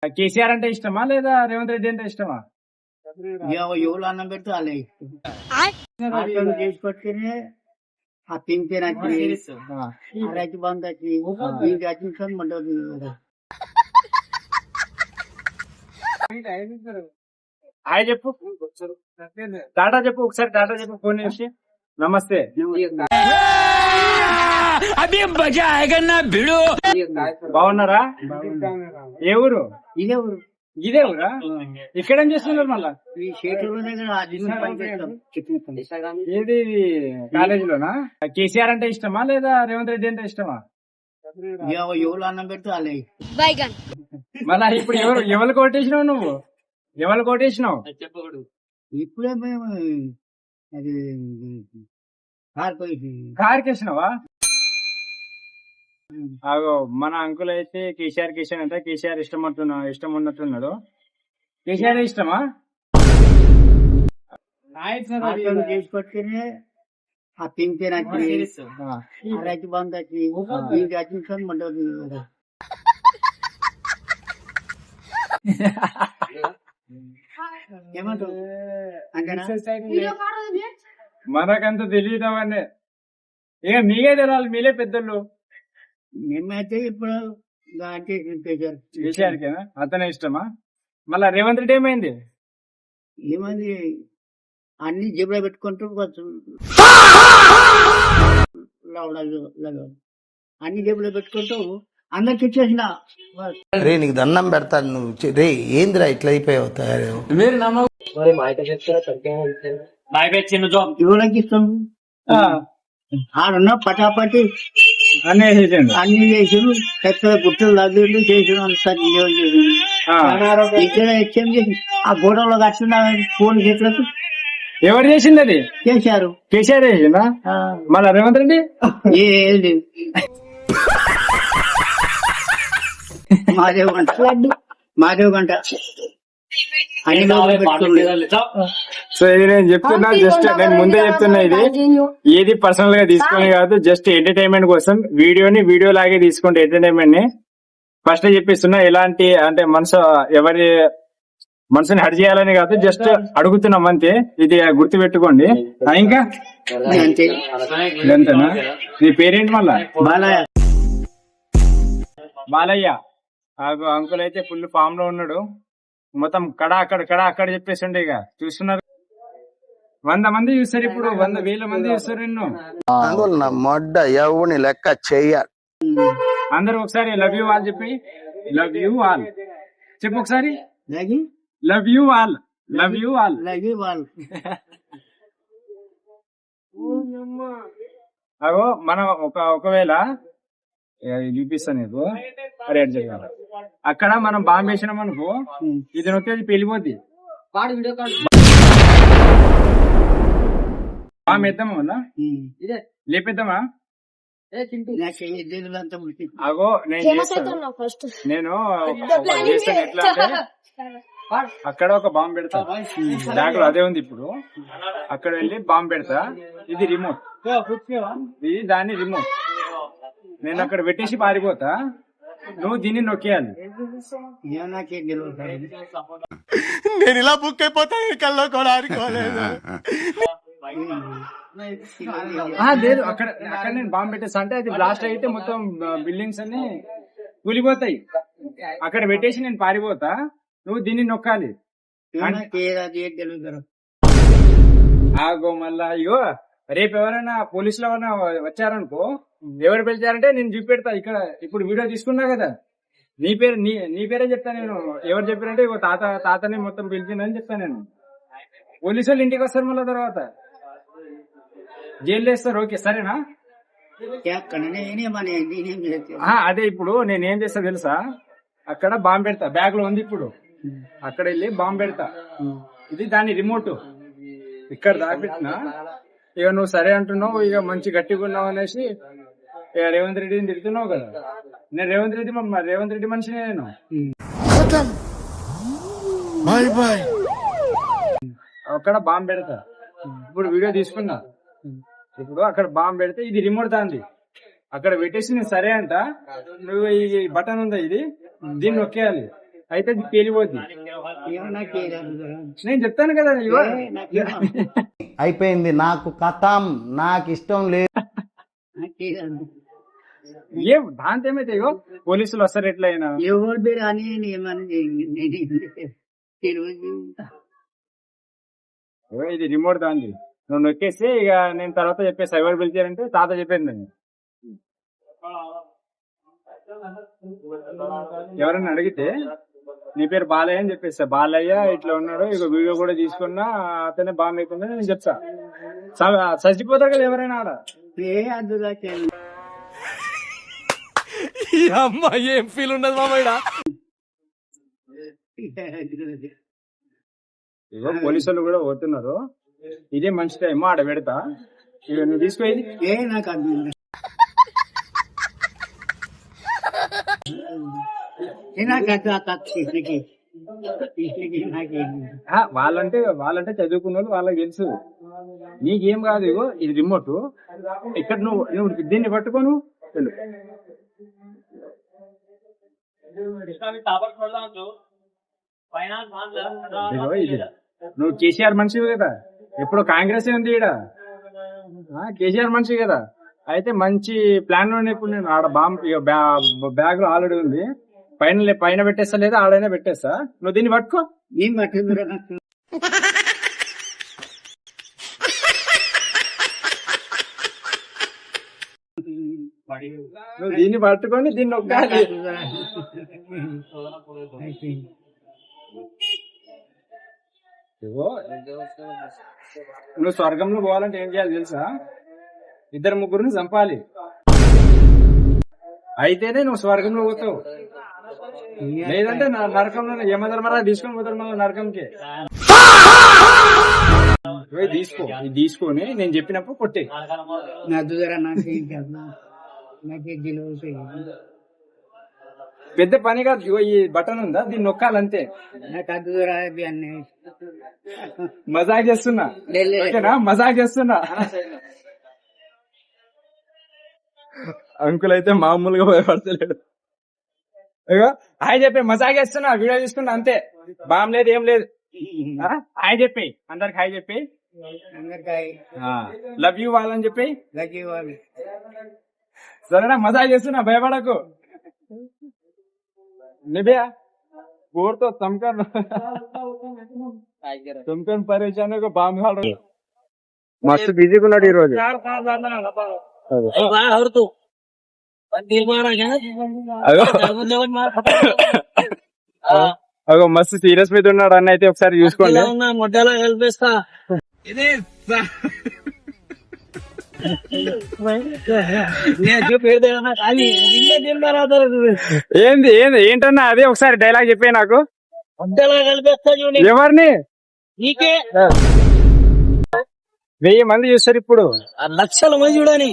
కేసీఆర్ అంటే ఇష్టమా లేదా రేవంత్ రెడ్డి అంటే ఇష్టమా? ఎవరు అన్నం పెడితే వాళ్ళే ఇష్టం చేసి పట్టుకుని ఆ పింఛన్ వచ్చి రైతు బంధు వచ్చి ఇంటి వచ్చిన మండలి హాయ్ చెప్పు, టాటా చెప్పు, ఒకసారి టాటా చెప్పు ఫోన్ చేసి. నమస్తే. బాగున్నారా? ఏ ఊరు? ఇదే ఊరు. ఇదే ఊరా? ఇక్కడేం చేస్తున్నారు మళ్ళా? ఈ చేతుల్లోనే ఏది కాలేజీలోనా? కేసీఆర్ అంటే ఇష్టమా లేదా రేవంత్ రెడ్డి అంటే ఇష్టమా? ఎవరు అన్నం పెడితే వాళ్ళే ఇష్టం. మళ్ళా ఇప్పుడు ఎవరు కొట్టేసినావు నువ్వు? ఎవరు కొట్టేసినావు? ఇప్పుడే మేము అది కార్కేసినావా? అగో మన అంకుల్ అయితే కేసీఆర్ అంటే కేసీఆర్ ఇష్టం ఉన్నట్టున్నాడు. కేసీఆర్ ఇష్టమా? చేసి పట్టుకుని ఆ పింఛన్ వచ్చి రైతు బంధు వచ్చి ఇంటి వచ్చిన మండలి ఏమంటారు అంతేనా? మనకంత తెలియదామనే. ఇక మీకే తెలాలి, మీలే పెద్దలు. మేమైతే ఇప్పుడు కేసీఆర్కేనా? అతనే ఇష్టమా? మళ్ళా రేవంత్ రెడ్డి ఏమైంది? ఏమంది అన్ని జేబులో పెట్టుకుంటూ అన్ని జేబులో పెట్టుకుంటూ అందరికి ఇచ్చేసిన రే నీకు దండం పెడతాను నువ్వు రే ఏందిరా ఇట్లా అయిపోయావు తయారు ఇవ్వడానికి ఇస్తాం ఆడున్న పటాపటి అన్నీ అన్ని చేసారు పెద్ద గుట్టలు దగ్గర చేసారు అంతా ఇక్కడ హెచ్ఎం చేసి ఆ గోడలో కట్టిన ఫోన్ చేతులకు ఎవరు చేసింది? అది చేశారు. కేసీఆర్ చేసిందా? మళ్ళా రేవంత్ రెడ్డి ఏది మాదేవ్ గంట అన్ని సో ఇది నేను చెప్తున్నా, జస్ట్ నేను ముందే చెప్తున్నా, ఇది ఏది పర్సనల్ గా తీసుకొని కాదు, జస్ట్ ఎంటర్టైన్మెంట్ కోసం వీడియో లాగే తీసుకోండి. ఎంటర్టైన్మెంట్ ని ఫస్ట్ చెప్పిస్తున్నా. ఎలాంటి అంటే ఎవరి మనసుని హడ్ చేయాలని కాదు, జస్ట్ అడుగుతున్నాం అంతే. ఇది గుర్తు పెట్టుకోండి. ఇంకా అంతేనా? నీ పేరేంటి మళ్ళా? బాలయ్య. అంకుల్ అయితే ఫుల్ ఫామ్ లో ఉన్నాడు. మొత్తం కడ అక్కడ చెప్పేసిండే. ఇక చూస్తున్నారు, 100 మంది చూస్తారు ఇప్పుడు, 100,000 మంది చూస్తారు నిన్ను. అందువల్ల మొడ్డ ఎవరిని లెక్క చెయ్యాలి. అందరూ ఒకసారి లవ్ యూ ఆల్ చెప్పి, లవ్ యూ ఆల్ చెప్పు ఒకసారి. Love you all, love you all. అగో మనం ఒకవేళ చూపిస్తాను నీకు, రేట్ చేయాలి. అక్కడ మనం బాంబు వేసినాం అనుకో, ఇది నొక్కేది పెళ్ళిపోద్ది. బాంబు వేద్దామా మళ్ళా? లేపేద్దామా? అగో నేను చేస్తాను ఎట్లా అంటే, అక్కడ ఒక బాంబు పెడతా, బ్యాగ్ లో అదే ఉంది ఇప్పుడు. అక్కడ వెళ్ళి బాంబు పెడతా. ఇది రిమోట్, ఇది దాన్ని రిమోట్. నేను అక్కడ పెట్టేసి పారిపోతా, నువ్వు దీన్ని నొక్కేయాలి. నేను ఇలా బుక్ అయిపోతా కల్లో కూడా ఆడుకోలేదు. లేదు, అక్కడ నేను బాంబు పెట్టేస్తా అంటే అది బ్లాస్ట్ అయితే మొత్తం బిల్డింగ్స్ అన్ని కూలిపోతాయి. అక్కడ పెట్టేసి నేను పారిపోతా, నువ్వు దీన్ని నొక్కాలి. ఆగో మళ్ళా ఇగో రేపు ఎవరైనా పోలీసులు ఎవరైనా వచ్చారనుకో, ఎవరు పిలిచారంటే నేను చూపెడతా. ఇక్కడ ఇప్పుడు వీడియో తీసుకున్నా కదా, నీ పేరే చెప్తా నేను. ఎవరు చెప్పారంటే ఇగో తాతని మొత్తం పిలిచిందని చెప్తాను నేను. పోలీసు వాళ్ళు ఇంటికి వస్తారు, మళ్ళీ తర్వాత జైలు వేస్తారు. ఓకే సరేనా? అదే ఇప్పుడు నేనేం చేస్తా తెలుసా, అక్కడ బాంబు పెడతా, బ్యాగ్ లో ఉంది ఇప్పుడు. అక్కడ వెళ్ళి బాంబు పెడతా, ఇది దాని రిమోట్. ఇక్కడ దాపెట్టినా ఇక నువ్వు సరే అంటున్నావు, ఇక మంచి గట్టిగా ఉన్నావు అనేసి ఇక రేవంత్ రెడ్డిని తిడుతున్నావు కదా. నేను రేవంత్ రెడ్డి మనిషినే. నేను అక్కడ బాంబు పెడతా. ఇప్పుడు వీడియో తీసుకున్నా, ఇప్పుడు అక్కడ బాంబు పెడితే ఇది రిమోట్ దాంది. అక్కడ పెట్టేసి నేను సరే అంట, నువ్వు ఈ బటన్ ఉందా ఇది, దీన్ని నొక్కేయాలి. అయితే అది పేలిపోద్ది. నేను చెప్తాను కదా ఇగో. అయిపోయింది, నాకు కథం, నాకు ఇష్టం లేదు. ఏం దాంతో ఏమైతే ఇగో పోలీసులు వస్తారు ఎట్లయినా. ఎవరు పేరు అని ఏమని తెలియదు. ఇగో ఇది రిమోట్ దాంది, నువ్వు నొక్కేసి ఇక నేను తర్వాత చెప్పేసి ఎవరు పిలిచారంటే తాత చెప్పేది నేను. ఎవరైనా అడిగితే నీ పేరు బాలయ్య అని చెప్పేస్తా, బాలయ్య ఇట్లా ఉన్నాడు, ఇక వీడియో కూడా తీసుకున్నా అతనే బాగా అవుతుంది నేను చెప్తా. చచ్చిపోతారు కదా ఎవరైనా ఆడ. అందుగా అమ్మాయి ఏం ఫీల్ ఉండదు మామయ్య. ఇగో పోలీసులు కూడా పోతున్నారు, ఇదే మంచి టైం ఆడ పెడతా, ఇక నువ్వు తీసుకోేది. నాకు అందు వాళ్ళంటే చదువుకున్న వాళ్ళు, వాళ్ళకి తెలుసు. నీకేం కాదు, ఇగో ఇది రిమోట్, ఇక్కడ నువ్వు దీన్ని పట్టుకోను వెళ్ళు. ఇగో ఇది నువ్వు కేసీఆర్ మనిషివి కదా, ఎప్పుడు కాంగ్రెస్ ఉంది ఈడ, కేసీఆర్ మనిషి కదా. అయితే మంచి ప్లాన్ లో ఇప్పుడు నేను ఆడ బ్యాగ్ లో ఆల్రెడీ ఉంది, పైన పెట్టేస్తా లేదా ఆడైనా పెట్టేస్తా, నువ్వు దీన్ని పట్టుకో. ఏం పట్టిందిరా నాకు నువ్వు దీన్ని పట్టుకొని దీన్ని నొక్కాలి. ఇగో నువ్వు స్వర్గంలో పోవాలంటే ఏం చేయాలి తెలుసా? 2-3 చంపాలి, అయితేనే నువ్వు స్వర్గంలో పోతావు. లేదంటే నరకంలో యమధర్మరాజు తీసుకొని పోతాడు మన నరకంకి. తీసుకో, ఇది తీసుకొని నేను చెప్పినప్పుడు కొట్టే. పెద్ద పని కాదు, ఇగో ఈ బటన్ ఉందా, దీన్ని నొక్కాలంతే. నాకు అద్దురా అన్ని మజాక్ చేస్తున్నా, ఓకేనా? మజాక్ చేస్తున్నా. అంకుల్ అయితే మామూలుగా భయపడతలేడు. ఇగో హాయ్ చెప్పి మజాక్ చేస్తున్నా, వీడియో తీసుకున్నా అంతే, బామ్ లేదు ఏం లేదు. హాయ్ చెప్పి అందరికి, హాయ్ చెప్పి లవ్ యూ వాళ్ళని చెప్పి. సరేనా, మజాక్ చేస్తున్నా, భయపడకు. నిబియా गोर तो तुमकन परेशान को बाम मस्त बिजी ఉన్నాడు ఈ రోజు. అగో మస్తు సీరియస్ మీద ఉన్నాడు అన్న, అయితే ఒకసారి చూసుకోండి. మొట్టలో హెల్ప్ చేస్తా. ఏంది ఏంటన్నా అది, ఒకసారి డైలాగ్ చెప్పే నాకు. ఎవరిని? 1000 మంది చూస్తారు ఇప్పుడు, లక్షల మంది చూడని.